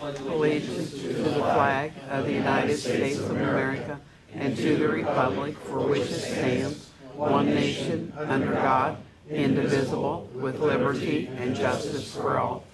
allegiance to the flag of the United States of America and to the republic for which it stands, one nation, under God, indivisible, with liberty and justice for all.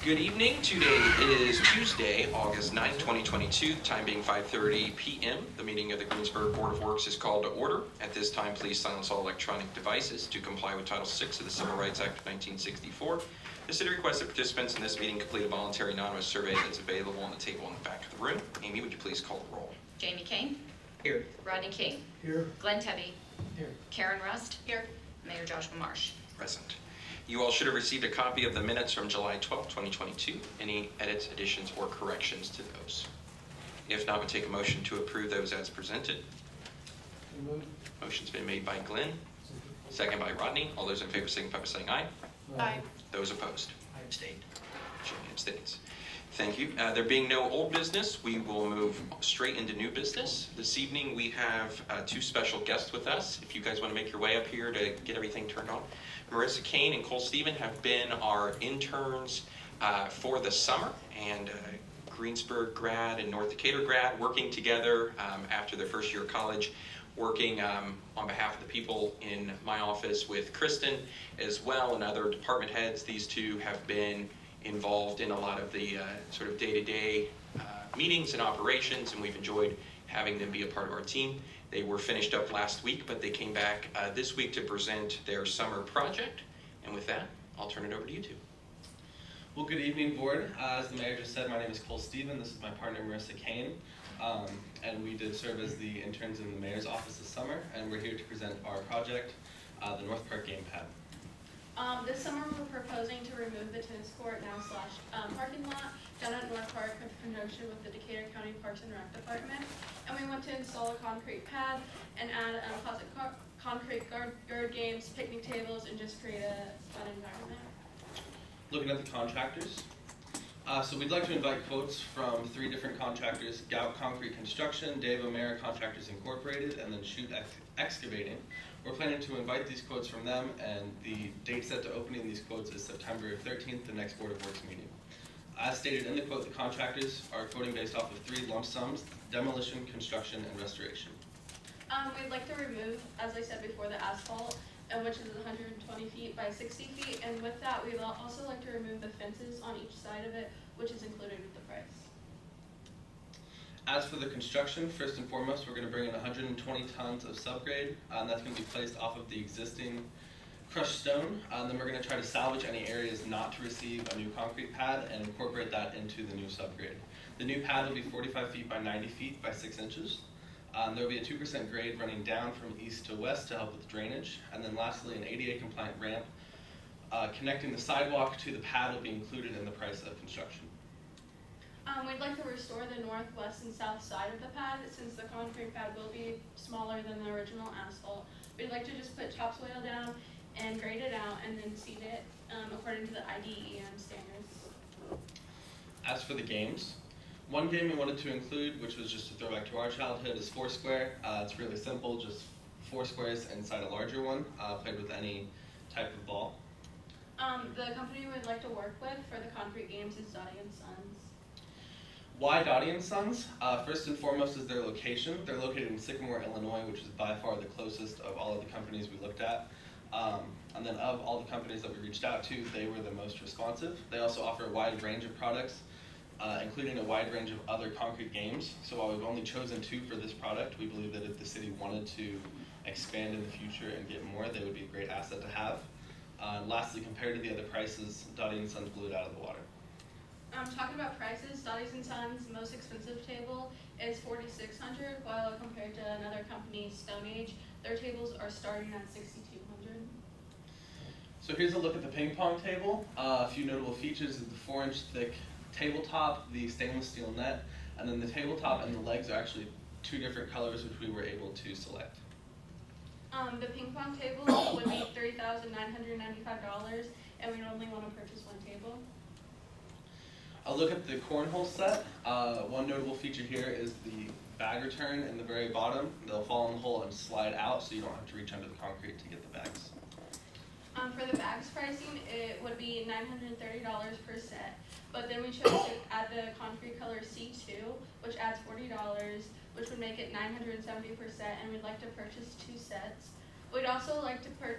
Good evening. Today is Tuesday, August 9th, 2022, the time being 5:30 p.m. The meeting of the Greensburg Board of Works is called to order. At this time, please silence all electronic devices to comply with Title VI of the Civil Rights Act of 1964. The city requests that participants in this meeting complete a voluntary anonymous survey that's available on the table in the back of the room. Amy, would you please call the roll? Jamie Cain. Here. Rodney King. Here. Glenn Tebby. Here. Karen Rust. Here. Mayor Joshua Marsh. Present. You all should have received a copy of the minutes from July 12, 2022. Any edits, additions, or corrections to those? If not, we'll take a motion to approve those as presented. Motion's been made by Glenn, second by Rodney. All those in favor signify by saying aye. Aye. Those opposed? I abstained. Jimmy abstains. Thank you. There being no old business, we will move straight into new business. This evening we have two special guests with us. If you guys want to make your way up here to get everything turned on. Marissa, Cain, and Klosterkemper have been our interns for the summer, and Greensburg grad and North Decatur grad working together after their first year of college, working on behalf of the people in my office with Kristen as well and other department heads. These two have been involved in a lot of the sort of day-to-day meetings and operations, and we've enjoyed having them be a part of our team. They were finished up last week, but they came back this week to present their summer project. And with that, I'll turn it over to you two. Well, good evening, board. As the mayor just said, my name is Klosterkemper. This is my partner, Marissa Cain. And we did serve as the interns in the mayor's office this summer, and we're here to present our project, the North Park Game Pad. This summer we're proposing to remove the tennis court now / parking lot down at North Park in conjunction with the Decatur County Parks and Rec Department. And we want to install a concrete pad and add concrete guard games, picnic tables, and just create a fun environment. Looking at the contractors. So we'd like to invite quotes from 3 different contractors: Gout Concrete Construction, Dave O'Mara Contractors Incorporated, and then Shoot Excavating. We're planning to invite these quotes from them, and the date set to opening these quotes is September 13th, the next Board of Works meeting. As stated in the quote, the contractors are quoting based off of 3 lump sums: demolition, construction, and restoration. We'd like to remove, as I said before, the asphalt, which is 120 feet by 60 feet, and with that we'd also like to remove the fences on each side of it, which is included with the price. As for the construction, first and foremost, we're going to bring in 120 tons of subgrade, and that's going to be placed off of the existing crushed stone. Then we're going to try to salvage any areas not to receive a new concrete pad and incorporate that into the new subgrade. The new pad will be 45 feet by 90 feet by 6 inches. There will be a 2% grade running down from east to west to help with drainage. And then lastly, an ADA compliant ramp connecting the sidewalk to the pad will be included in the price of construction. We'd like to restore the north, west, and south side of the pad since the concrete pad will be smaller than the original asphalt. We'd like to just put topsoil down and grade it out and then seed it according to the IDEM standards. As for the games, one game we wanted to include, which was just a throwback to our childhood, is Foursquare. It's really simple, just 4 squares inside a larger one, played with any type of ball. The company we'd like to work with for the concrete games is Dottie & Sons. Why Dottie & Sons? First and foremost is their location. They're located in Sycamore, Illinois, which is by far the closest of all of the companies we looked at. And then of all the companies that we reached out to, they were the most responsive. They also offer a wide range of products, including a wide range of other concrete games. So while we've only chosen 2 for this product, we believe that if the city wanted to expand in the future and get more, they would be a great asset to have. Lastly, compared to the other prices, Dottie & Sons blew it out of the water. Talking about prices, Dottie & Sons' most expensive table is $4,600, while compared to another company, Stone Age, their tables are starting at $6,200. So here's a look at the ping pong table. A few notable features is the 4-inch thick tabletop, the stainless steel net, and then the tabletop and the legs are actually 2 different colors, which we were able to select. The ping pong table would be $3,995, and we'd only want to purchase 1 table. A look at the cornhole set. One notable feature here is the bag return in the very bottom. They'll fall in the hole and slide out, so you don't have to reach under the concrete to get the bags. For the bags pricing, it would be $930 per set. But then we chose to add the concrete color C2, which adds $40, which would make it $970 per set, and we'd like to purchase 2 sets. We'd also like to put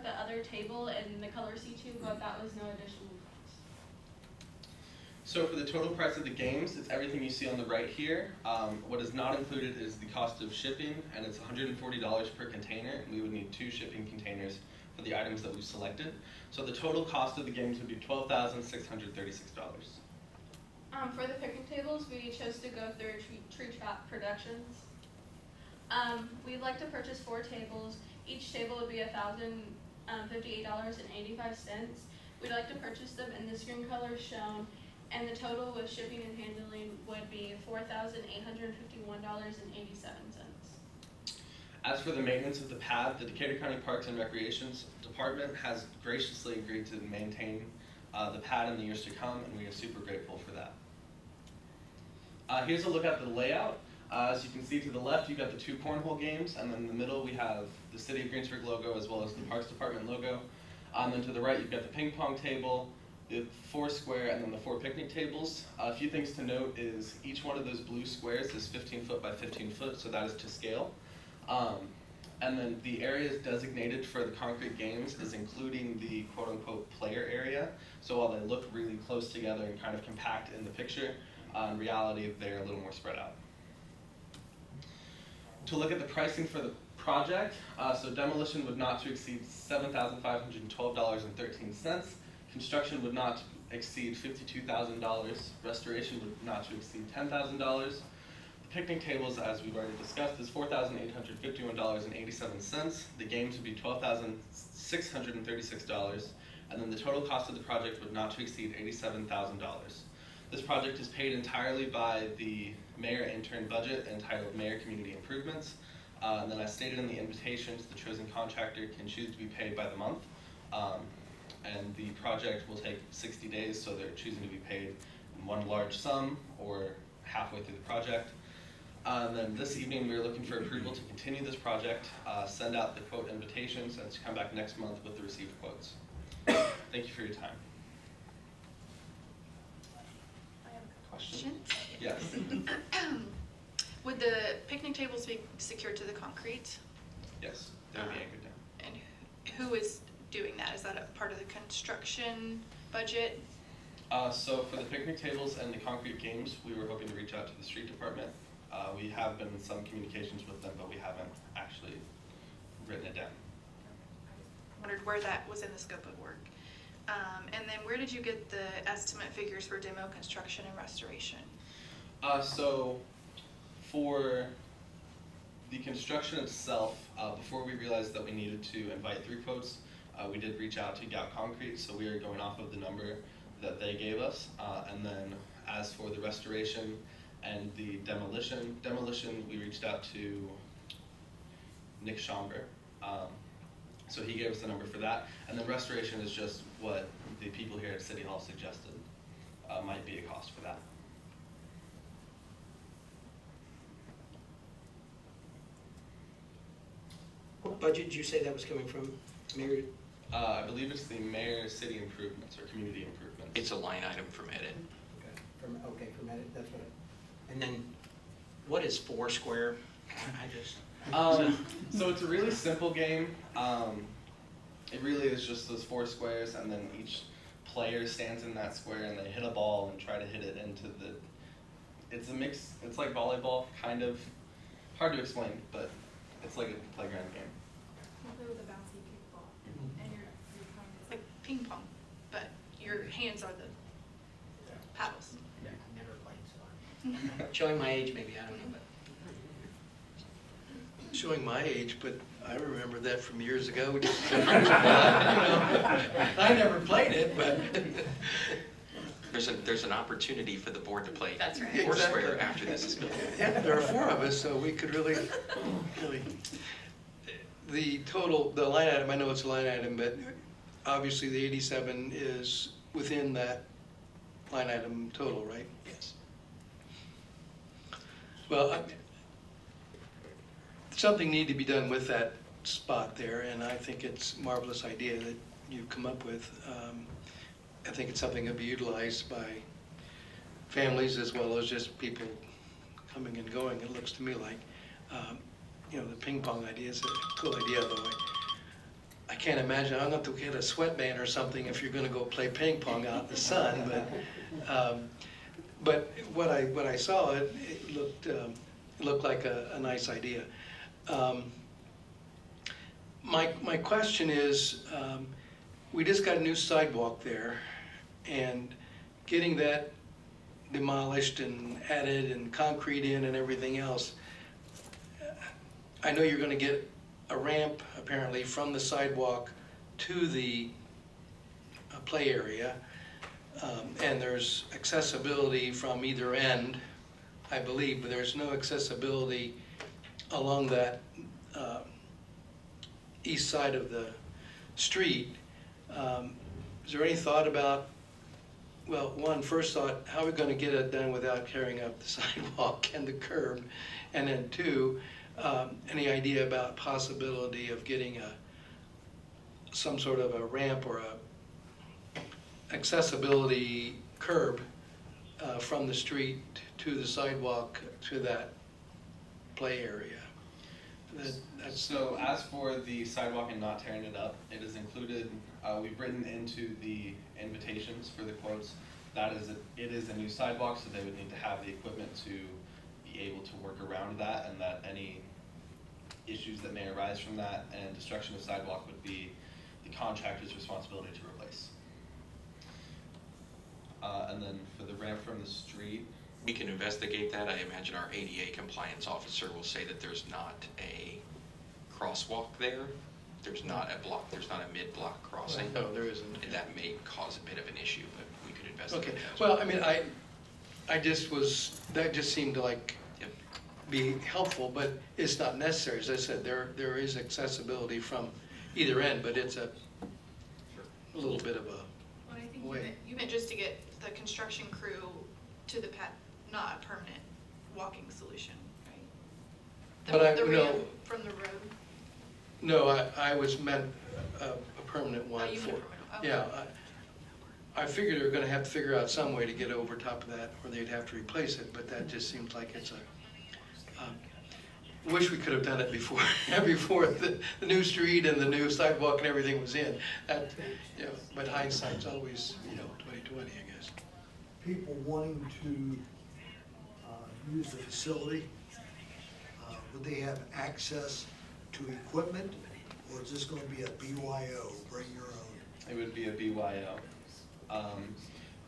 the other table in the color C2, but that was no additional cost. So for the total price of the games, it's everything you see on the right here. What is not included is the cost of shipping, and it's $140 per container, and we would need 2 shipping containers for the items that we've selected. So the total cost of the games would be $12,636. For the picnic tables, we chose to go through Tree Trap Productions. We'd like to purchase 4 tables. Each table would be $1,058.85. We'd like to purchase them in the screen color shown, and the total with shipping and handling would be $4,851.87. As for the maintenance of the pad, the Decatur County Parks and Recreations Department has graciously agreed to maintain the pad in the years to come, and we are super grateful for that. Here's a look at the layout. As you can see to the left, you've got the 2 cornhole games, and then in the middle we have the City of Greensburg logo as well as the Parks Department logo. Then to the right, you've got the ping pong table, the 4 square, and then the 4 picnic tables. A few things to note is each one of those blue squares is 15 foot by 15 foot, so that is to scale. And then the areas designated for the concrete games is including the quote-unquote player area. So while they look really close together and kind of compact in the picture, in reality they're a little more spread out. To look at the pricing for the project, so demolition would not to exceed $7,512.13. Construction would not exceed $52,000. Restoration would not to exceed $10,000. Picnic tables, as we've already discussed, is $4,851.87. The games would be $12,636, and then the total cost of the project would not to exceed $87,000. This project is paid entirely by the mayor intern budget entitled Mayor Community Improvements. And then as stated in the invitations, the chosen contractor can choose to be paid by the month. And the project will take 60 days, so they're choosing to be paid in one large sum or halfway through the project. And then this evening we are looking for approval to continue this project, send out the quote invitations, and to come back next month with the received quotes. Thank you for your time. I have a Question? question. Yes. Would the picnic tables be secured to the concrete? Yes, they would be anchored down. And who is doing that? Is that a part of the construction budget? So for the picnic tables and the concrete games, we were hoping to reach out to the street department. We have been in some communications with them, but we haven't actually written it down. Wondered where that was in the scope of work. And then where did you get the estimate figures for demo, construction, and restoration? So for the construction itself, before we realized that we needed to invite 3 quotes, we did reach out to Gout Concrete, so we are going off of the number that they gave us. And then as for the restoration and the demolition, we reached out to Nick Schomber. So he gave us the number for that. And then restoration is just what the people here at City Hall suggested might be a cost for that. What budget did you say that was coming from, Mayor? I believe it's the mayor's city improvements or community improvements. It's a line item from edit. From edit, that's what and then, what is 4 square? So it's a really simple game. It really is just those 4 squares, and then each player stands in that square and they hit a ball and try to hit it into the, it's a mix, it's like volleyball, kind of. Hard to explain, but it's like a playground game. You play with a bouncy kickball, and you're Like ping pong, but your hands are the paddles. Yeah, I never played, so showing my age maybe, I don't know, but. Showing my age, but I remember that from years ago. I never played it, but. There's an opportunity for the board to play That's right. Foursquare Exactly. after this is built. Yeah, there are 4 of us, so we could really. The total, the line item, I know it's a line item, but obviously the 87 is within that line item total, right? Yes. Well, something need to be done with that spot there, and I think it's a marvelous idea that you've come up with. I think it's something that be utilized by families as well as just people coming and going, it looks to me like. The ping pong idea is a cool idea, though. I can't imagine, I don't know if we had a sweatband or something if you're gonna go play ping pong out in the sun, but what I saw, it looked like a nice idea. My question is, we just got a new sidewalk there, and getting that demolished and added and concrete in and everything else, I know you're gonna get a ramp apparently from the sidewalk to the play area, and there's accessibility from either end, I believe, but there's no accessibility along that east side of the street. Is there any thought about, well, first thought, how are we gonna get it done without carrying up the sidewalk and the curb? And then two, any idea about possibility of getting some sort of a ramp or a accessibility curb from the street to the sidewalk to that play area? So as for the sidewalk and not tearing it up, it is included, we've written into the invitations for the quotes, it is a new sidewalk, so they would need to have the equipment to be able to work around that, and that any issues that may arise from that and destruction of sidewalk would be the contractor's responsibility to replace. And then for the ramp from the street, We can investigate that. I imagine our ADA compliance officer will say that there's not a crosswalk there. There's not a mid-block crossing. No, there isn't. And that may cause a bit of an issue, but we could investigate Okay, that. well, I mean, that just seemed to like Yep. be helpful, but it's not necessary. As I said, there is accessibility from either end, but it's a little bit of a Well, I think way. you meant just to get the construction crew to the pad, not a permanent walking solution, right? But The no. ramp from the road? No, I was meant a permanent one. Oh, you meant permanent, okay. Yeah, I figured they were gonna have to figure out some way to get over top of that, or they'd have to replace it, but that just seems like it's wish we could have done it before, before the new street and the new sidewalk and everything was in. But hindsight's always, 20/20, I guess. People wanting to use the facility, would they have access to equipment, or is this gonna be a BYO, bring your own? it would be a BYO.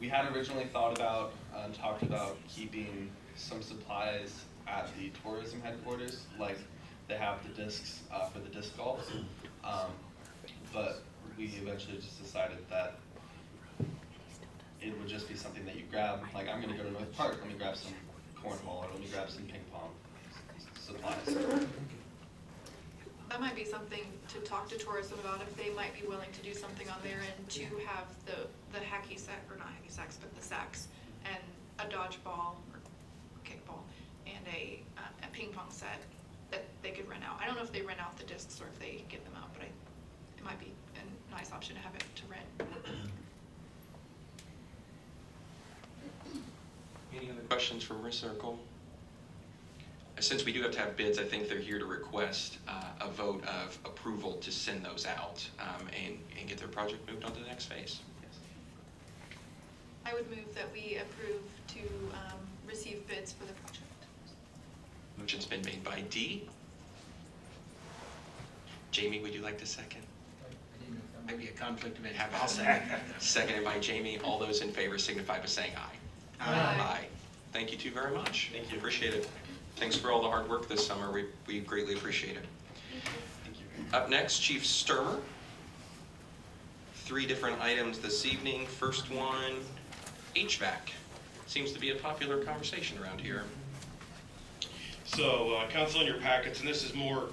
We had originally thought about and talked about keeping some supplies at the tourism headquarters, like they have the discs for the disc golf. But we eventually just decided that it would just be something that you grab, like I'm gonna go to North Park, let me grab some cornhole, or let me grab some ping pong supplies. That might be something to talk to tourism about, if they might be willing to do something on their end to have the hacky sack, or not hacky sacks, but the sacks, and a dodgeball or kickball, and a ping pong set that they could rent out. I don't know if they rent out the discs or if they give them out, but it might be a nice option to have it to rent. Any other questions for Marissa or Cole? Since we do have to have bids, I think they're here to request a vote of approval to send those out and get their project moved on to the next phase. I would move that we approve to receive bids for the project. Motion's been made by Dee. Jamie, would you like to second? Maybe a conflict of interest. I'll second. Seconded by Jamie. All those in favor signify by saying aye. Aye. Thank you two very much. Thank you. Appreciate it. Thanks for all the hard work this summer. We greatly appreciate it. Thank you. Up next, Chief Stoermer. 3 different items this evening. First one, HVAC. Seems to be a popular conversation around here. So, council, in your packets, and this is more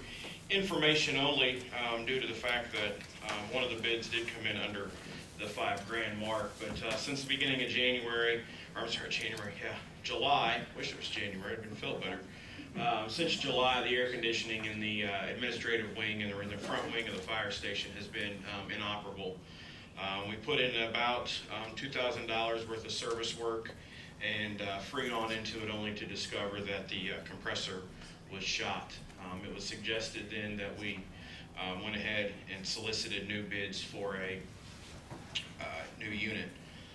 information only due to the fact that one of the bids did come in under the $5,000 mark. But since the beginning of July, wish it was January, it'd been felt better. Since July, the air conditioning in the administrative wing and in the front wing of the fire station has been inoperable. We put in about $2,000 worth of service work and freed on into it only to discover that the compressor was shot. It was suggested then that we went ahead and solicited new bids for a new unit.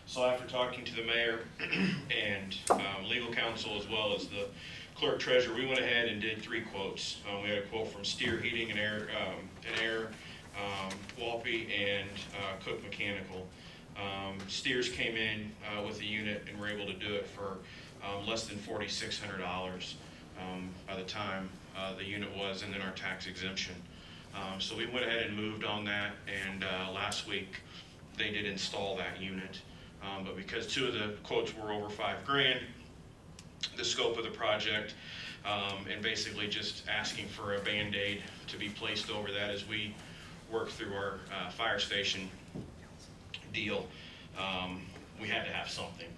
So after talking to the mayor and legal counsel as well as the clerk treasurer, we went ahead and did 3 quotes. We had a quote from Steer Heating and Air, Walpe, and Cook Mechanical. Steers came in with a unit and were able to do it for less than $4,600 by the time the unit was, and then our tax exemption. So we went ahead and moved on that, and last week they did install that unit. But because 2 of the quotes were over $5,000, the scope of the project, and basically just asking for a Band-Aid to be placed over that as we work through our fire station deal, we had to have something.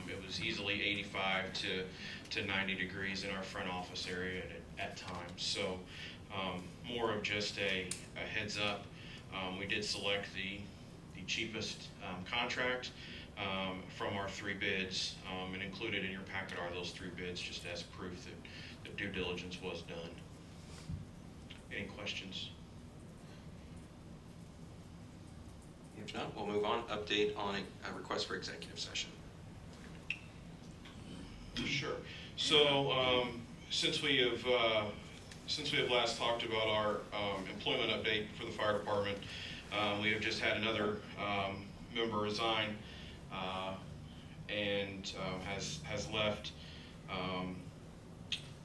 It was easily 85 to 90 degrees in our front office area at times. So more of just a heads up. We did select the cheapest contract from our 3 bids, and included in your packet are those 3 bids just as proof that due diligence was done. Any questions? If not, we'll move on. Update on a request for executive session. Sure. So since we have last talked about our employment update for the fire department, we have just had another member resign and has left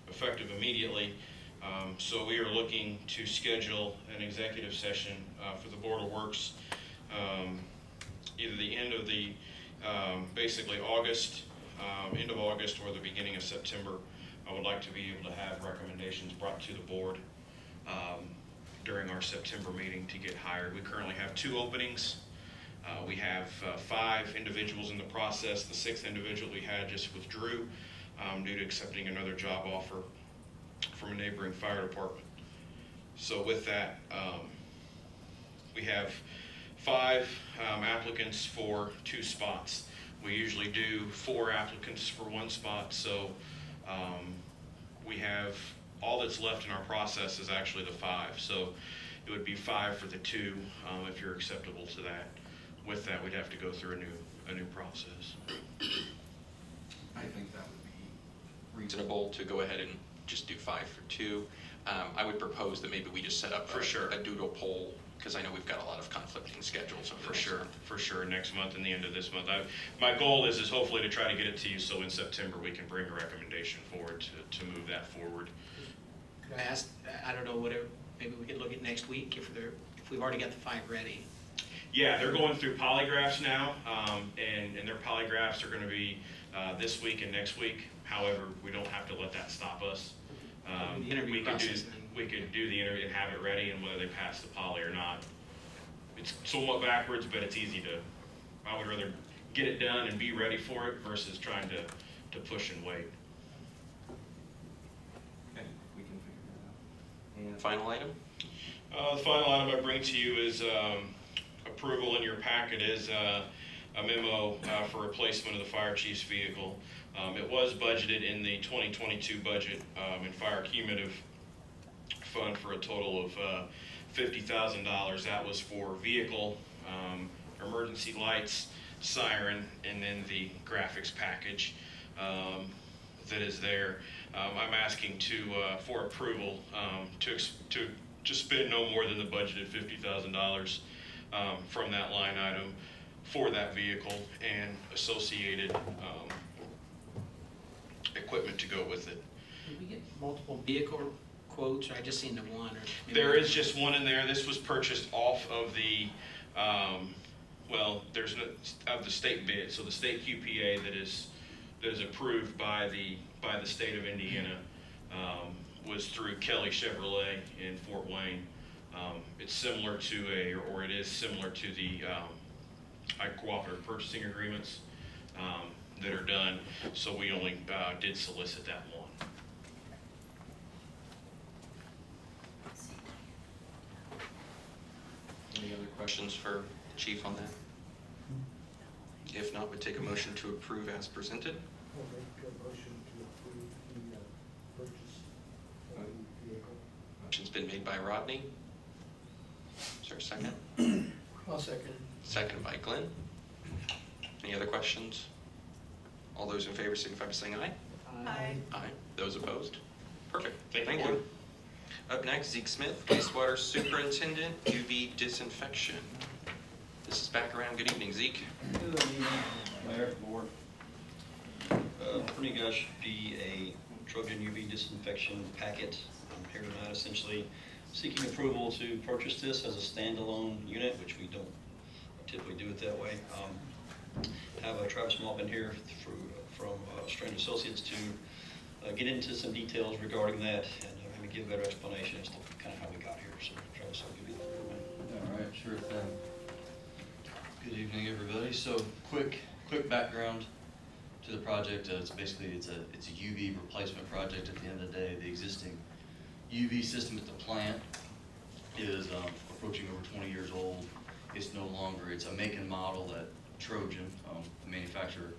effective immediately. So we are looking to schedule an executive session for the Board of Works, either the end of the basically August, end of August, or the beginning of September. I would like to be able to have recommendations brought to the board during our September meeting to get hired. We currently have 2 openings. We have 5 individuals in the process. The 6th individual we had just withdrew due to accepting another job offer from a neighboring fire department. So with that, we have 5 applicants for 2 spots. We usually do 4 applicants for 1 spot, so we have, all that's left in our process is actually the 5. So it would be 5 for the 2 if you're acceptable to that. With that, we'd have to go through a new process. I think that would be reasonable to go ahead and just do 5 for 2. I would propose that maybe we just set up For sure. a doodle poll, because I know we've got a lot of conflicting schedules. For sure, next month and the end of this month. My goal is hopefully to try to get it to you so in September we can bring a recommendation forward to move that forward. Could I ask, I don't know, whatever, maybe we could look at next week if we've already got the 5 ready. Yeah, they're going through polygraphs now, and their polygraphs are going to be this week and next week. However, we don't have to let that stop us. The interview process, we could do the interview and have it ready, and whether they pass the poly or not. It's somewhat backwards, but it's easy to, I would rather get it done and be ready for it versus trying to push and wait. Okay, we can figure that out. And final item? The final item I bring to you is approval in your packet is a memo for replacement of the fire chief's vehicle. It was budgeted in the 2022 budget in fire cumulative fund for a total of $50,000. That was for vehicle, emergency lights, siren, and then the graphics package that is there. I'm asking for approval to spend no more than the budgeted $50,000 from that line item for that vehicle and associated equipment to go with it. Did we get multiple vehicle quotes, or I just seen the one? Or There is just one in there. This was purchased off of the, there's no, of the state bid. So the state QPA that is approved by the state of Indiana was through Kelly Chevrolet in Fort Wayne. It's similar to it is similar to the cooperative purchasing agreements that are done. So we only did solicit that one. Any other questions for chief, on that? If not, we'd take a motion to approve as presented. I'll make a motion to approve the purchase of the vehicle. Motion's been made by Rodney. Is there a second? I'll second. Seconded by Glenn. Any other questions? All those in favor signify by saying aye. Aye. Aye. Those opposed? Perfect. Thank you. you. Up next, Zeke Smith, Wastewater Superintendent, UV disinfection. This is back around. Good evening, Zeke. Good evening, Mayor, Board. Pretty much should be a Trojan UV disinfection packet. I'm here tonight essentially seeking approval to purchase this as a standalone unit, which we don't typically do it that way. Have Travis Maupin here from Strange Associates to get into some details regarding that and maybe give a better explanation as to kind of how we got here. So Travis, I'll give you the floor, man. All right, sure thing. Good evening, everybody. So quick background to the project. It's a UV replacement project. At the end of the day, the existing UV system at the plant is approaching over 20 years old. It's no longer. It's a make and model that Trojan, the manufacturer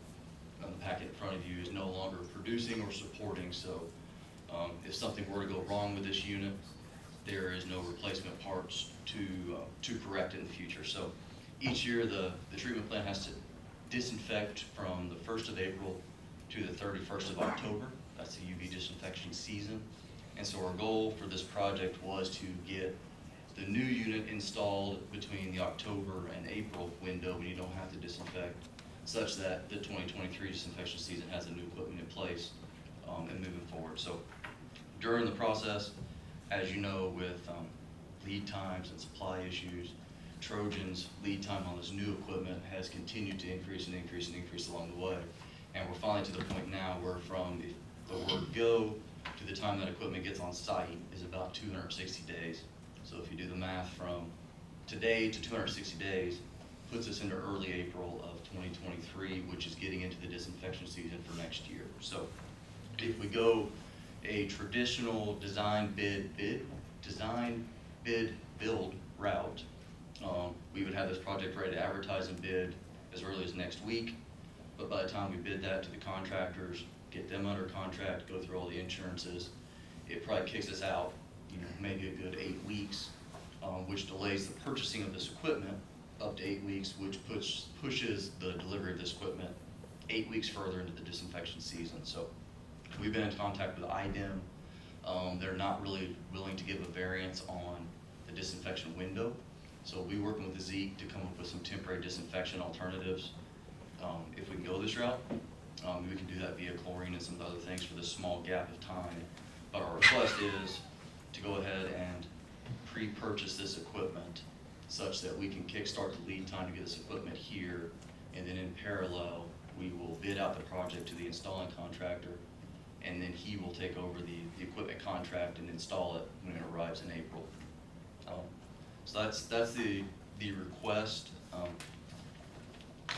on the packet in front of you, is no longer producing or supporting. So if something were to go wrong with this unit, there is no replacement parts to correct it in the future. So each year the treatment plant has to disinfect from the 1st of April to the 31st of October. That's the UV disinfection season. And so our goal for this project was to get the new unit installed between the October and April window when you don't have to disinfect, such that the 2023 disinfection season has the new equipment in place and moving forward. So during the process, as you know, with lead times and supply issues, Trojan's lead time on this new equipment has continued to increase and increase and increase along the way. And we're finally to the point now where from the word go to the time that equipment gets on site is about 260 days. So if you do the math from today to 260 days, puts us into early April of 2023, which is getting into the disinfection season for next year. So if we go a traditional design bid build route, we would have this project ready to advertise and bid as early as next week. But by the time we bid that to the contractors, get them under contract, go through all the insurances, it probably kicks us out, maybe a good 8 weeks, which delays the purchasing of this equipment up to 8 weeks, which pushes the delivery of this equipment 8 weeks further into the disinfection season. So we've been in contact with IDEM. They're not really willing to give a variance on the disinfection window. So we'll be working with Zeke to come up with some temporary disinfection alternatives. If we can go this route, we can do that via chlorine and some other things for this small gap of time. But our request is to go ahead and pre-purchase this equipment such that we can kickstart the lead time to get this equipment here, and then in parallel, we will bid out the project to the installing contractor, and then he will take over the equipment contract and install it when it arrives in April. So that's the request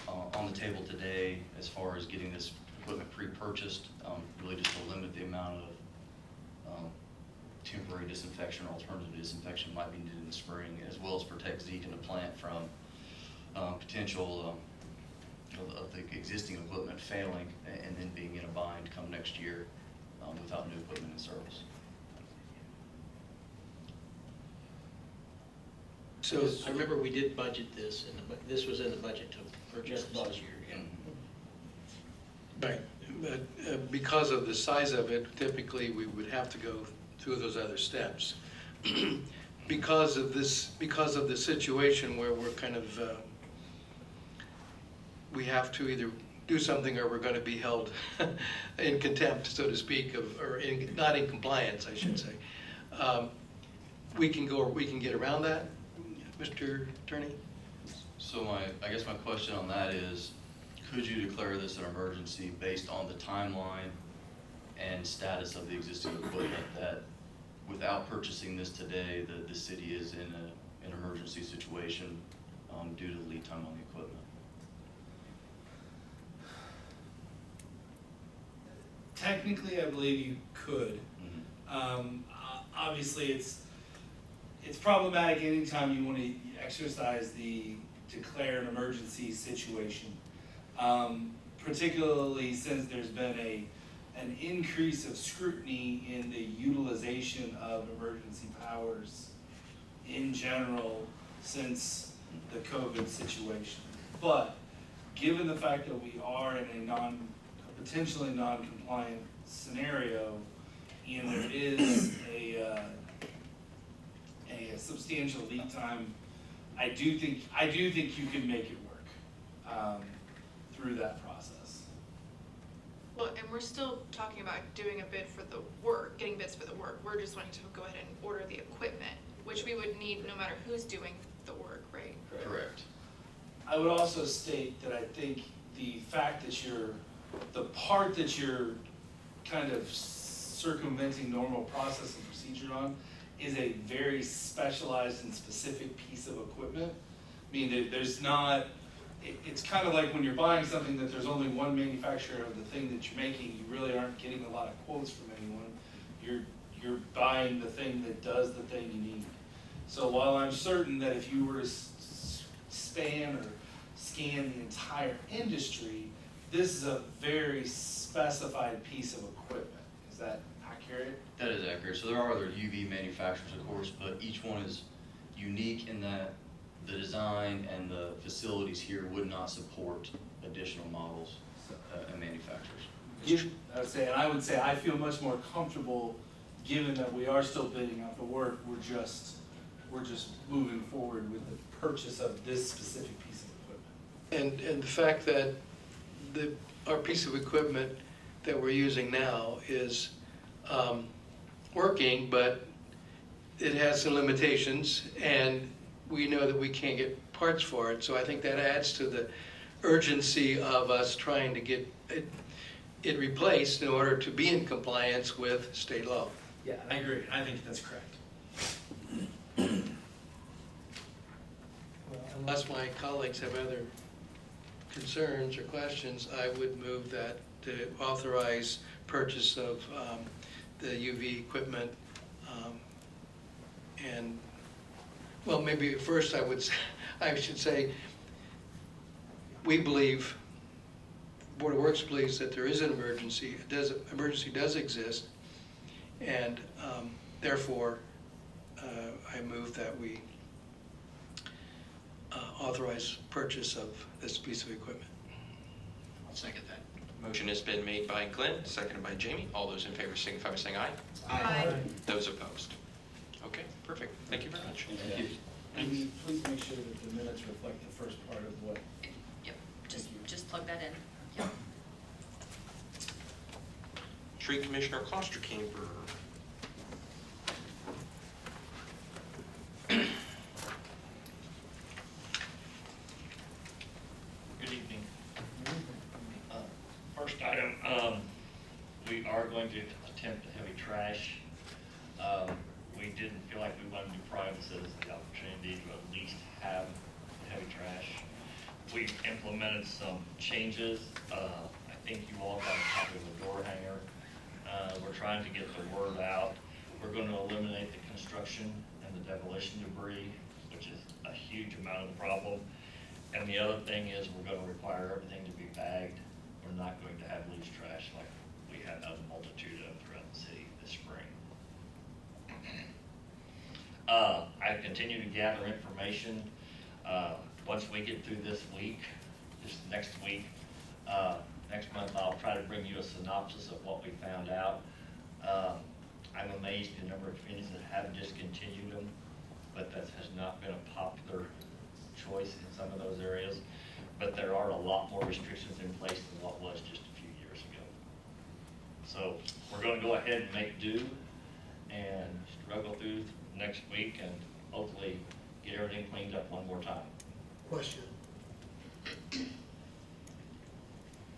on the table today as far as getting this equipment pre-purchased, really just to limit the amount of temporary disinfection or alternative disinfection might be needed in the spring, as well as protect Zeke and the plant from potential of the existing equipment failing and then being in a bind come next year without new equipment in service. So I remember we did budget this, and this was in the budget to purchase this year. Yeah. Right, but because of the size of it, typically we would have to go through those other steps. Because of the situation where we're kind of, we have to either do something or we're going to be held in contempt, so to speak, not in compliance, I should say. We can get around that, Mr. Attorney? So I guess my question on that is, could you declare this an emergency based on the timeline and status of the existing equipment, that without purchasing this today, the city is in an emergency situation due to the lead time on the equipment? Technically, I believe you could. Obviously, it's problematic anytime you want to exercise the declare an emergency situation. Particularly since there's been an increase of scrutiny in the utilization of emergency powers in general since the COVID situation. But given the fact that we are in a potentially non-compliant scenario, and there is a substantial lead time, I do think you can make it work through that process. Well, and we're still talking about doing a bid for the work, getting bids for the work. We're just wanting to go ahead and order the equipment, which we would need no matter who's doing the work, right? Correct. I would also state that I think the fact that the part that you're kind of circumventing normal process and procedure on is a very specialized and specific piece of equipment. I mean, there's not, it's kind of like when you're buying something that there's only one manufacturer of the thing that you're making, you really aren't getting a lot of quotes from anyone. You're buying the thing that does the thing you need. So while I'm certain that if you were to span or scan the entire industry, this is a very specified piece of equipment. Is that accurate? That is accurate. So there are other UV manufacturers, of course, but each one is unique in that the design and the facilities here would not support additional models and manufacturers. I would say I feel much more comfortable, given that we are still bidding out the work. We're just moving forward with the purchase of this specific piece of equipment. And the fact that our piece of equipment that we're using now is working, but it has some limitations, and we know that we can't get parts for it. So I think that adds to the urgency of us trying to get it replaced in order to be in compliance with state law. Yeah, I agree. I think that's correct. Unless my colleagues have other concerns or questions, I would move that to authorize purchase of the UV equipment. And, well, maybe first I should say, we believe, Board of Works believes that there is an emergency. Emergency does exist, and therefore, I move that we authorize purchase of this piece of equipment. I'll second that. Motion has been made by Glenn, seconded by Jamie. All those in favor signify by saying aye. Aye. Those opposed? Okay, perfect. Thank you very much. Thank you. And please make sure that the minutes reflect the first part of what. Yep, just plug that in. Yep. Tree Commissioner Klosterkemper. Good evening. First item, we are going to attempt heavy trash. We didn't feel like we wanted to deprive the citizens the opportunity to at least have heavy trash. We've implemented some changes. I think you all got a copy of the door hanger. We're trying to get the word out. We're going to eliminate the construction and the demolition debris, which is a huge amount of the problem. And the other thing is we're going to require everything to be bagged. We're not going to have loose trash like we had a multitude of throughout the city this spring. I continue to gather information. Once we get through this week, just next week, next month, I'll try to bring you a synopsis of what we found out. I'm amazed at the number of communities that have discontinued them, but that has not been a popular choice in some of those areas. But there are a lot more restrictions in place than what was just a few years ago. So we're going to go ahead and make do and struggle through next week and hopefully get everything cleaned up one more time. Question.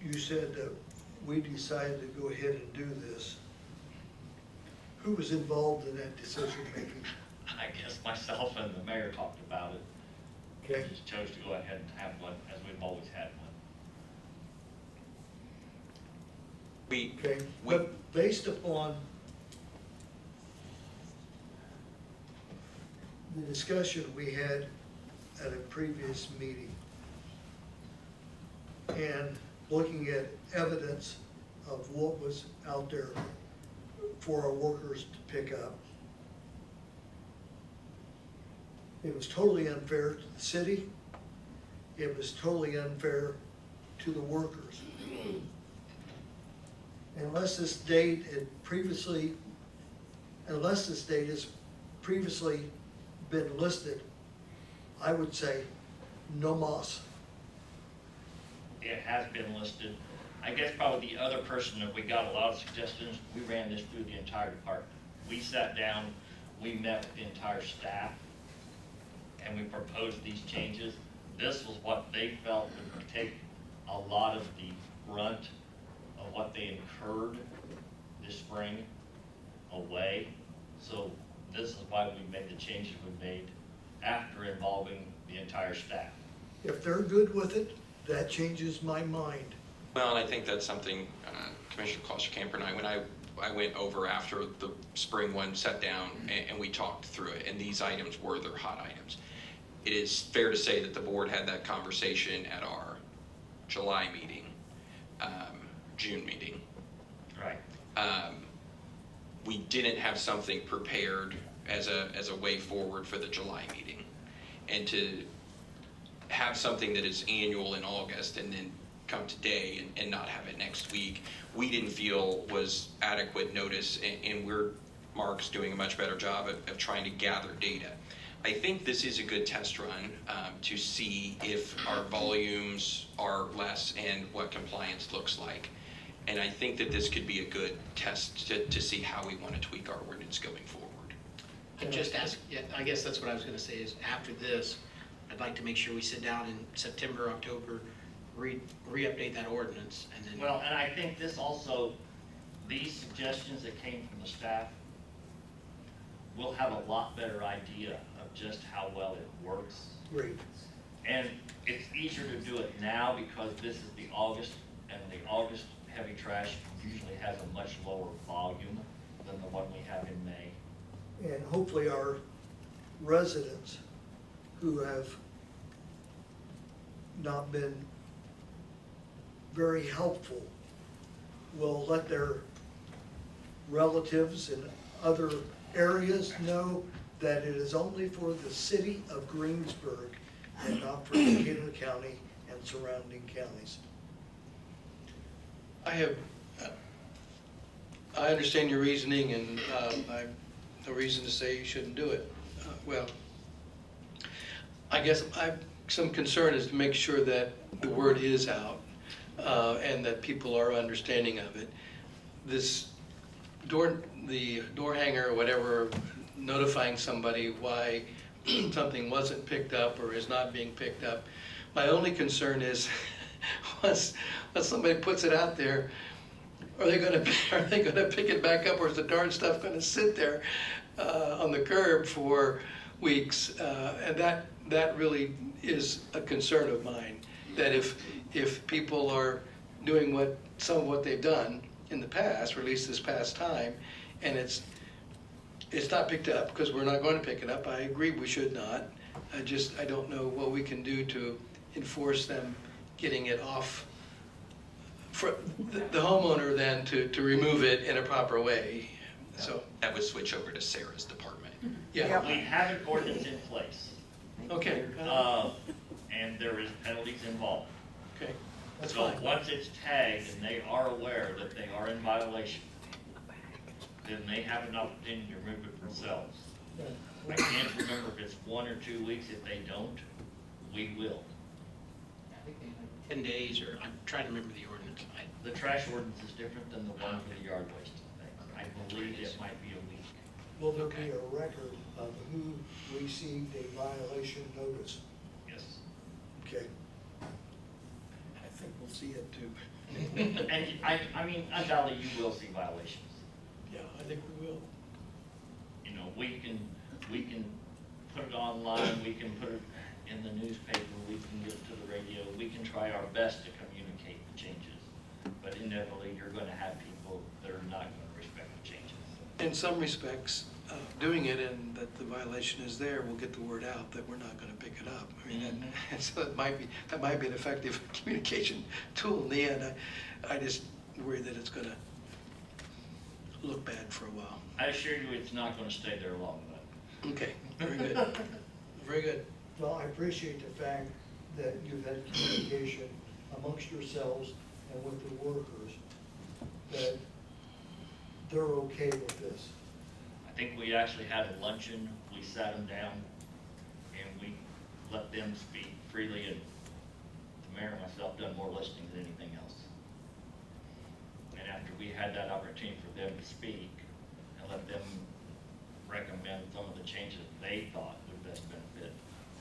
You said that we decided to go ahead and do this. Who was involved in that decision making? I guess myself and the mayor talked about it. Okay. We just chose to go ahead and have one, as we've always had one. Okay, but based upon the discussion we had at a previous meeting and looking at evidence of what was out there for our workers to pick up. It was totally unfair to the city. It was totally unfair to the workers. Unless this date has previously been listed, I would say no mas. It has been listed. I guess probably the other person that we got a lot of suggestions, we ran this through the entire department. We sat down, we met with the entire staff, and we proposed these changes. This was what they felt would take a lot of the brunt of what they incurred this spring away. So this is why we made the changes we made after involving the entire staff. If they're good with it, that changes my mind. Well, and I think that's something Commissioner Klosterkemper and I, when I went over after the spring one, sat down and we talked through it, and these items were their hot items. It is fair to say that the board had that conversation at our July meeting, June meeting. Right. We didn't have something prepared as a way forward for the July meeting. And to have something that is annual in August and then come today and not have it next week, we didn't feel was adequate notice, and Mark's doing a much better job of trying to gather data. I think this is a good test run to see if our volumes are less and what compliance looks like. And I think that this could be a good test to see how we want to tweak our ordinance going forward. I'd just ask, yeah, I guess that's what I was gonna say, is after this, I'd like to make sure we sit down in September, October, re-update that ordinance, and then. Well, and I think this also, these suggestions that came from the staff, we'll have a lot better idea of just how well it works. Great. And it's easier to do it now because this is the August, and the August heavy trash usually has a much lower volume than the one we have in May. And hopefully our residents who have not been very helpful will let their relatives in other areas know that it is only for the city of Greensburg and not for Decatur County and surrounding counties. I understand your reasoning, and I have no reason to say you shouldn't do it. Well, I guess some concern is to make sure that the word is out and that people are understanding of it. The door hanger or whatever, notifying somebody why something wasn't picked up or is not being picked up. My only concern is once somebody puts it out there, are they gonna pick it back up, or is the darn stuff gonna sit there on the curb for weeks? And that really is a concern of mine, that if people are doing some of what they've done in the past, or at least this past time, and it's not picked up, because we're not going to pick it up. I agree we should not. I don't know what we can do to enforce them getting it off for the homeowner then to remove it in a proper way. So that would switch over to Sarah's department. Yeah. We have an ordinance in place. Okay. And there is penalties involved. Okay. That's So fine. once it's tagged and they are aware that they are in violation, then they have an opportunity to remove it themselves. I can't remember if it's 1 or 2 weeks. If they don't, we will. 10 days, or I'm trying to remember the ordinance. The trash ordinance is different than the one for the yard waste. I believe it might be a week. Will there be a record of who received a violation notice? Yes. Okay. I think we'll see it too. And I mean, undoubtedly you will see violations. Yeah, I think we will. You know, we can put it online, we can put it in the newspaper, we can get it to the radio, we can try our best to communicate the changes. But inevitably, you're gonna have people that are not gonna respect the changes. In some respects, doing it and that the violation is there, we'll get the word out that we're not gonna pick it up. I mean, that, so that might be an effective communication tool in the end. I just worry that it's gonna look bad for a while. I assure you it's not gonna stay there long enough. Okay, very good, very good. Well, I appreciate the fact that you've had communication amongst yourselves and with the workers, that they're okay with this. I think we actually had a luncheon, we sat them down, and we let them speak freely, and the mayor and myself done more listening than anything else. And after we had that opportunity for them to speak, and let them recommend some of the changes they thought would best benefit,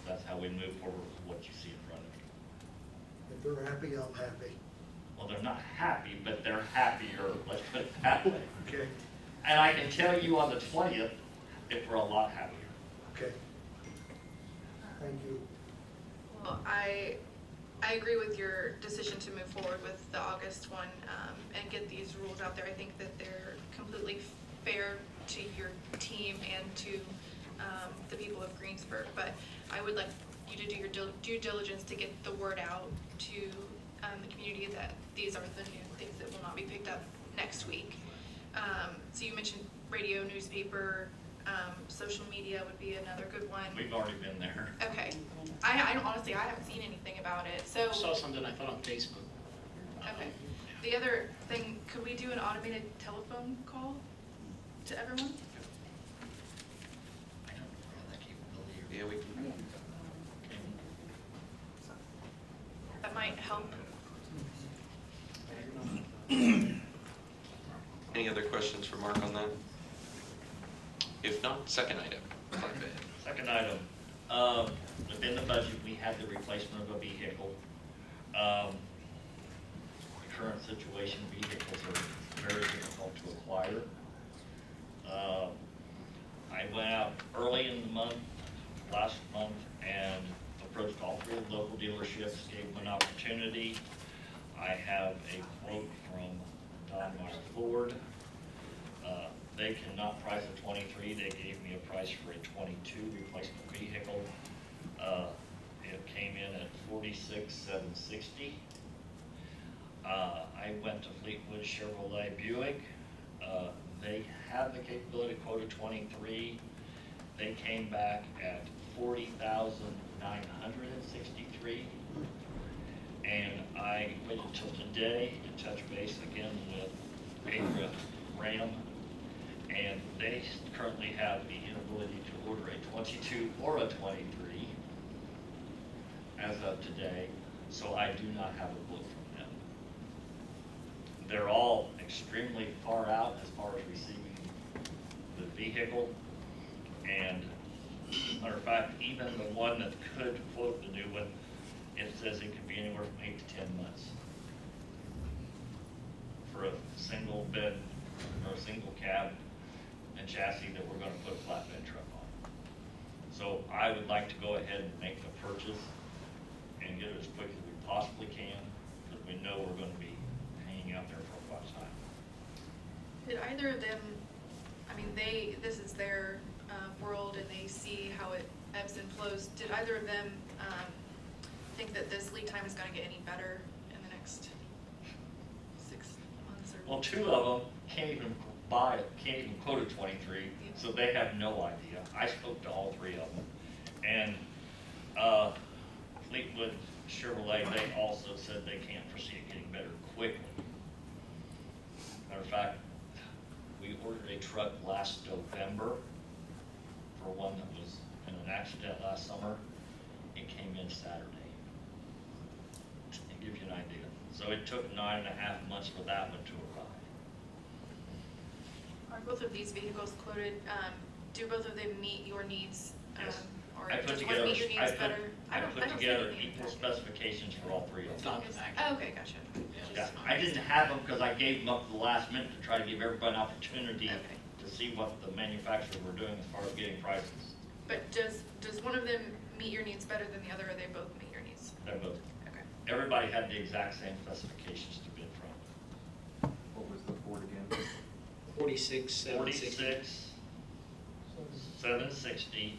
that's how we move forward with what you see in front of you. If they're happy, I'm happy. Well, they're not happy, but they're happier, let's put it that way. Okay, And I can tell you on the 20th, if we're a lot happier. okay. Thank you. Well, I agree with your decision to move forward with the August one, and get these rules out there. I think that they're completely fair to your team and to, the people of Greensburg. But I would like you to do your due diligence to get the word out to, the community that these are the new things that will not be picked up next week. So you mentioned radio, newspaper, social media would be another good one. We've already been there. Okay. I honestly, I haven't seen anything about it, so. I saw something I thought on Facebook. Okay. The other thing, could we do an automated telephone call to everyone? I don't know that capability. Yeah, we can. That might help. Any other questions for Mark on that? If not, second item, flatbed. Second item, within the budget, we had the replacement of a vehicle. The current situation, vehicles are very difficult to acquire. I went out early in the month, last month, and approached all three of the local dealerships, gave them an opportunity. I have a quote from Marsh Ford. They cannot price a 23, they gave me a price for a 22 replacement vehicle. It came in at $46,760. I went to Fleetwood Chevrolet Buick. They have the capability to quote a 23. They came back at $40,963. And I waited until today to touch base again with Adra Ram, and they currently have the inability to order a 22 or a 23 as of today, so I do not have a quote from them. They're all extremely far out as far as receiving the vehicle, and matter of fact, even the one that could quote the new one, it says it could be anywhere from 8 to 10 months for a single bed or a single cab and chassis that we're gonna put a flatbed truck on. So I would like to go ahead and make the purchase and get it as quick as we possibly can, because we know we're gonna be hanging out there for quite a time. Did either of them, I mean, this is their world and they see how it ebbs and flows. Did either of them think that this lead time is gonna get any better in the next 6 months or? Well, two of them can't even buy it, can't even quote a 23, so they have no idea. I spoke to all three of them. And Fleetwood Chevrolet, they also said they can't foresee it getting better quickly. Matter of fact, we ordered a truck last November for one that was in an accident last summer. It came in Saturday. To give you an idea. So it took 9.5 months for that one to arrive. Are both of these vehicles quoted, do both of them meet your needs? Yes. Or I put does one together, meet your needs better? I don't- put I don't see together anything. equal specifications for all three of It's them. not the back. Oh, okay, gotcha. Yeah, I didn't have them because I gave them up at the last minute to try to give everybody an opportunity Okay. to see what the manufacturers were doing as far as getting prices. But does one of them meet your needs better than the other, or they both meet your needs? They're both, Okay. everybody had the exact same specifications to bid from. What was the Ford again? 46,760. 46, $760,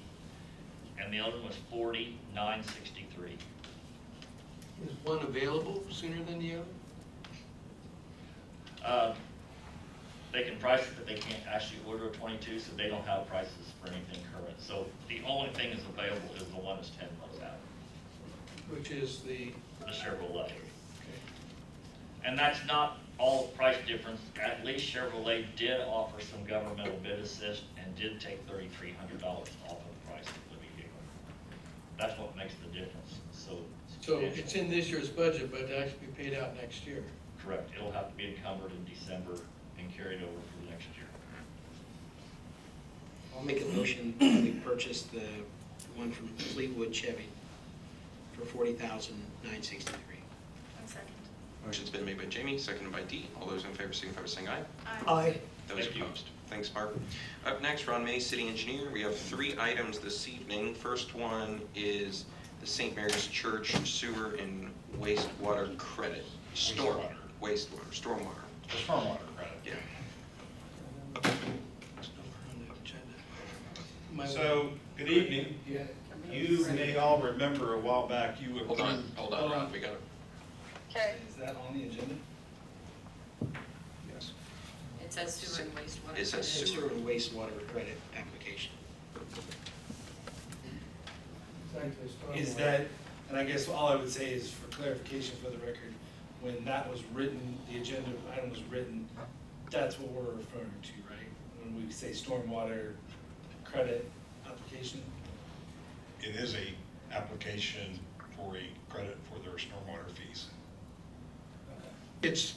and the other one was $40,963. Is one available sooner than the other? They can price it, but they can't actually order a 22, so they don't have prices for anything current. So the only thing that's available is the one that's 10 months out, Which is the, the Chevrolet. And that's not all price difference. At least Chevrolet did offer some governmental bid assist and did take $3,300 off of the price of the vehicle. That's what makes the difference. So it's in this year's budget, but it actually be paid out next year. correct. It'll have to be encumbered in December and carried over for the next year. I'll make a motion that we purchase the one from Fleetwood Chevy for $40,963. Second. Motion's been made by Jamie, seconded by Dee. All those in favor signify by saying aye. Aye. Those Thank you. opposed? Thanks, Mark. Up next, Ron May, City Engineer. We have 3 items this evening. First one is the St. Mary's Church Sewer and Wastewater Credit. Wastewater. Stormwater. The stormwater credit. Yeah. So, good evening. You may all remember a while back you approved. Hold on, Ron. We got to. Is that on the agenda? Yes. It says sewer and wastewater. It says Sewer and wastewater credit application. Is that, and I guess all I would say is for clarification for the record, when that was written, the agenda item was written, that's what we're referring to, right? When we say stormwater credit application? It is a application for a credit for their stormwater fees. It's,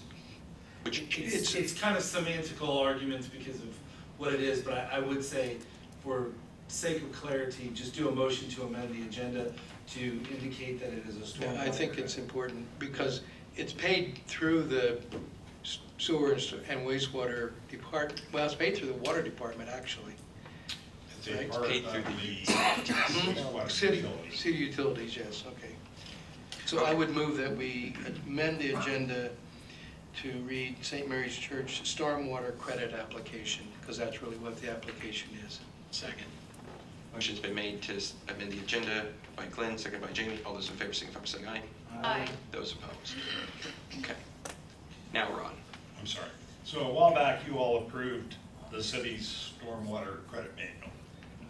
It's kind of semantical arguments because of what it is, but I would say for sake of clarity, just do a motion to amend the agenda to indicate that it is a stormwater. I think it's important because it's paid through the sewer and wastewater department. Well, it's paid through the water department, actually. It's a Right. part Paid of through the wastewater City utilities. utilities, yes, okay. So I would move that we amend the agenda to read St. Mary's Church stormwater credit application, because that's really what the application is. Second. Motion's been made to amend the agenda by Glenn, seconded by Jamie. All those in favor signify by saying aye. Aye. Those opposed? Okay. Now, Ron. I'm sorry. So a while back, you all approved the city's stormwater credit manual,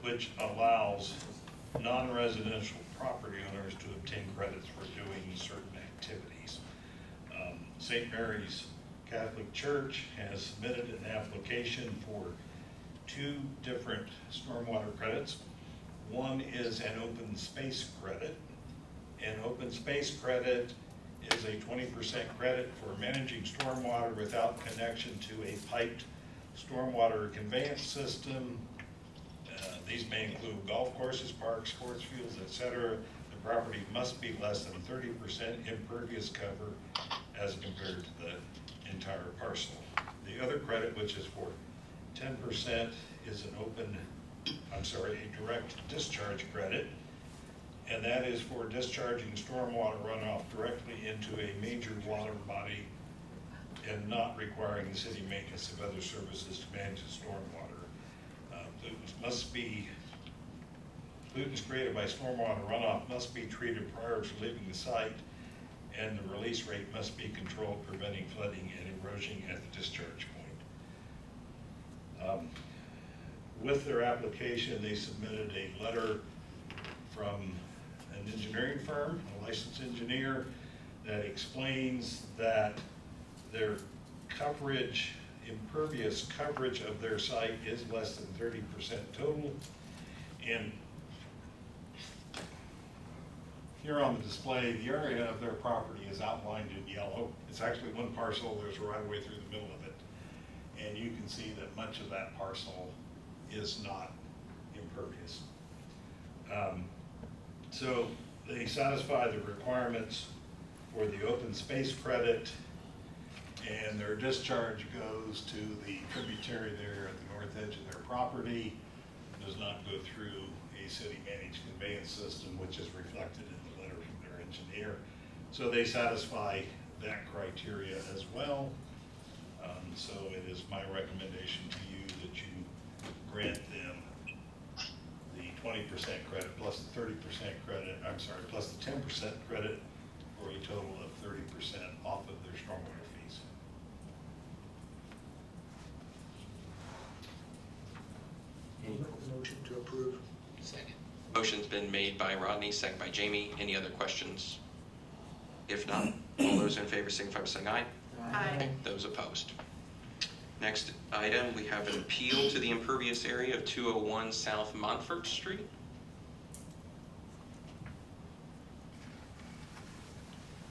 which allows non-residential property owners to obtain credits for doing certain activities. St. Mary's Catholic Church has submitted an application for 2 different stormwater credits. One is an open space credit. An open space credit is a 20% credit for managing stormwater without connection to a piped stormwater conveyance system. These may include golf courses, parks, sports fields, etc. The property must be less than 30% impervious cover as compared to the entire parcel. The other credit, which is for 10%, is a direct discharge credit, and that is for discharging stormwater runoff directly into a major water body and not requiring the city maintenance of other services to manage the stormwater. Pollutants created by stormwater runoff must be treated prior to leaving the site, and the release rate must be controlled, preventing flooding and erosion at the discharge point. With their application, they submitted a letter from an engineering firm, a licensed engineer, that explains that their coverage, impervious coverage of their site is less than 30% total. And here on the display, the area of their property is outlined in yellow. It's actually one parcel, there's a right of way through the middle of it. And you can see that much of that parcel is not impervious. So they satisfy the requirements for the open space credit, and their discharge goes to the tributary there at the north edge of their property. Does not go through a city-managed conveyance system, which is reflected in the letter from their engineer. So they satisfy that criteria as well. So it is my recommendation to you that you grant them 20% credit plus the 30% credit, plus the 10% credit for a total of 30% off of their stormwater fees. Motion to approve. Second. Motion's been made by Rodney, second by Jamie. Any other questions? If not, all those in favor signify by saying aye. Aye. Those opposed. Next item, we have an appeal to the impervious area of 201 South Monfort Street.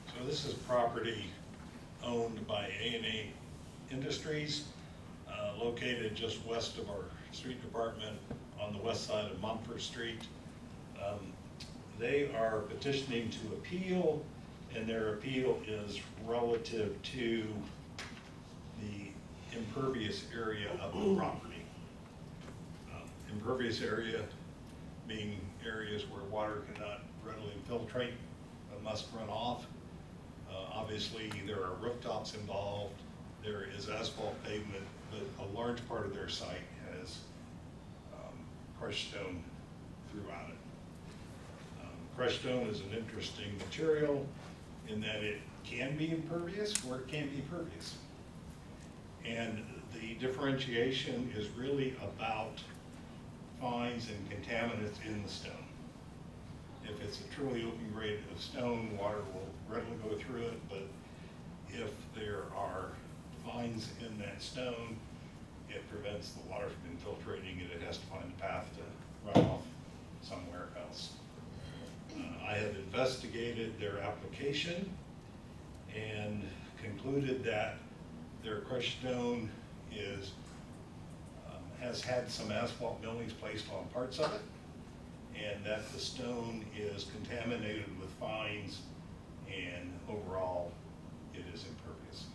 So this is property owned by A&A Industries, located just west of our street department on the west side of Monfort Street. They are petitioning to appeal, and their appeal is relative to the impervious area of the property. Impervious area being areas where water cannot readily infiltrate but must run off. Obviously, there are rooftops involved, there is asphalt pavement, but a large part of their site has crushed stone throughout it. Crushed stone is an interesting material in that it can be impervious or it can be pervious. And the differentiation is really about fines and contaminants in the stone. If it's a truly open grade of stone, water will readily go through it, but if there are fines in that stone, it prevents the water from infiltrating it. It has to find a path to run off somewhere else. I have investigated their application and concluded that their crushed stone has had some asphalt millings placed on parts of it, and that the stone is contaminated with fines, and overall it is impervious.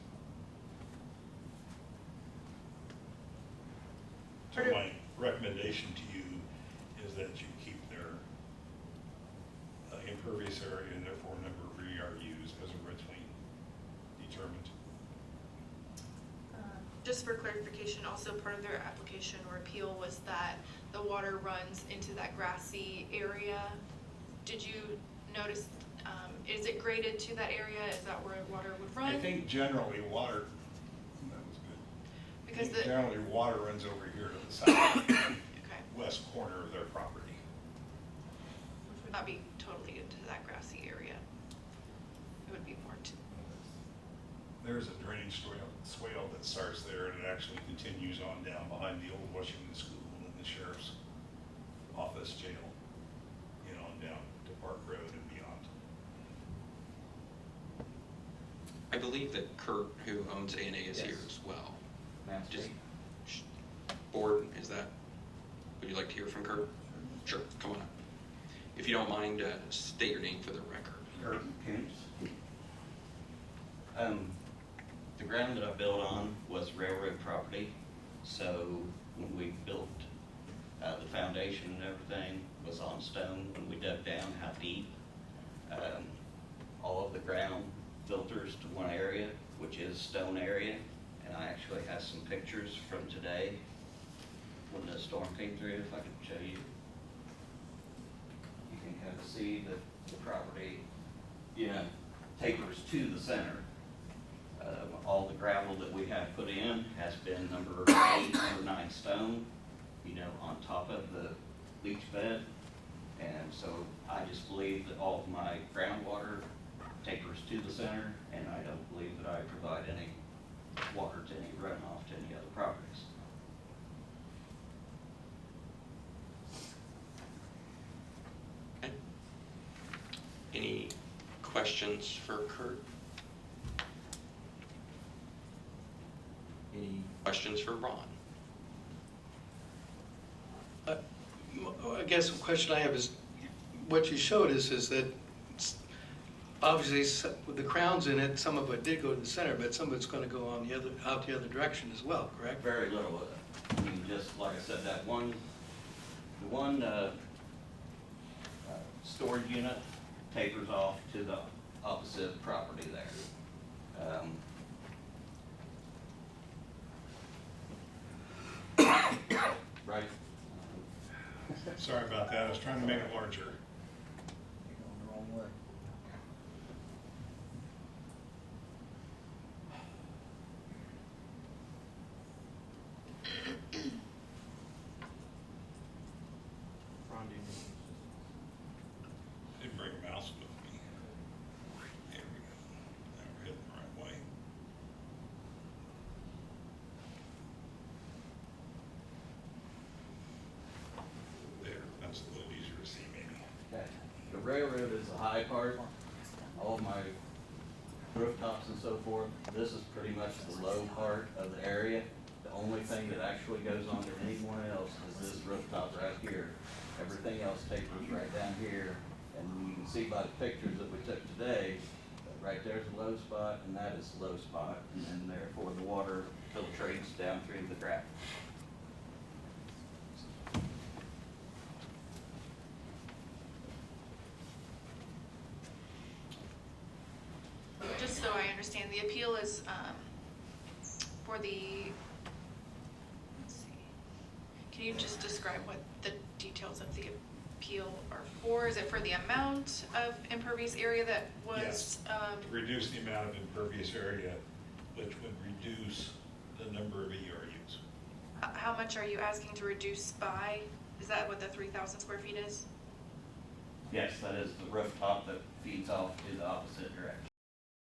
So my recommendation to you is that you keep their impervious area and therefore number of RUs as originally determined. Just for clarification, also part of their application or appeal was that the water runs into that grassy area. Did you notice, is it graded to that area? Is that where water would run? I think generally water, that was good. Because I think generally water runs over here to the south, west corner of their property. Which would not be totally into that grassy area. It would be more to. There's a drainage swale that starts there, and it actually continues on down behind the old Washington School and the sheriff's office, jail, on down to Park Road and beyond. I believe that Kurt, who owns A&A, is here as well. Just, board, would you like to hear from Kurt? Sure, come on up. If you don't mind, state your name for the record. Kurt Koontz. The ground that I built on was railroad property, so when we built the foundation and everything was on stone. When we dug down, how deep, all of the ground filters to one area, which is stone area, and I actually have some pictures from today when the storm came through, if I could show you. You can kind of see that the property, tapers to the center. All the gravel that we have put in has been number 8 or 9 stone, on top of the leach bed. And so I just believe that all of my groundwater tapers to the center, and I don't believe that I provide any water to any runoff to any other properties. Okay. Any questions for Kurt? Any questions for Ron? I guess the question I have is, what you showed us is that obviously with the crowns in it, some of it did go to the center, but some of it's going to go on out the other direction as well, correct? Very little of it. I mean, just like I said, the one storage unit tapers off to the opposite property there. Right. Sorry about that, I was trying to make it larger. You're going the wrong way. Didn't bring a mouse with me. There we go. Now we're heading the right way. There, that's a little easier to see maybe. Okay. The railroad is the high part, all of my rooftops and so forth. This is pretty much the low part of the area. The only thing that actually goes on to anyone else is this rooftop right here. Everything else tapers right down here. And you can see by the pictures that we took today, that right there's a low spot and that is the low spot. And then therefore the water filtrates down through the crack. Just so I understand, the appeal is for the, let's see, can you just describe what the details of the appeal are for? Is it for the amount of impervious area that was? Yes, to reduce the amount of impervious area, which would reduce the number of ERUs. How much are you asking to reduce by? Is that what the 3,000 square feet is? Yes, that is the rooftop that feeds off to the opposite direction.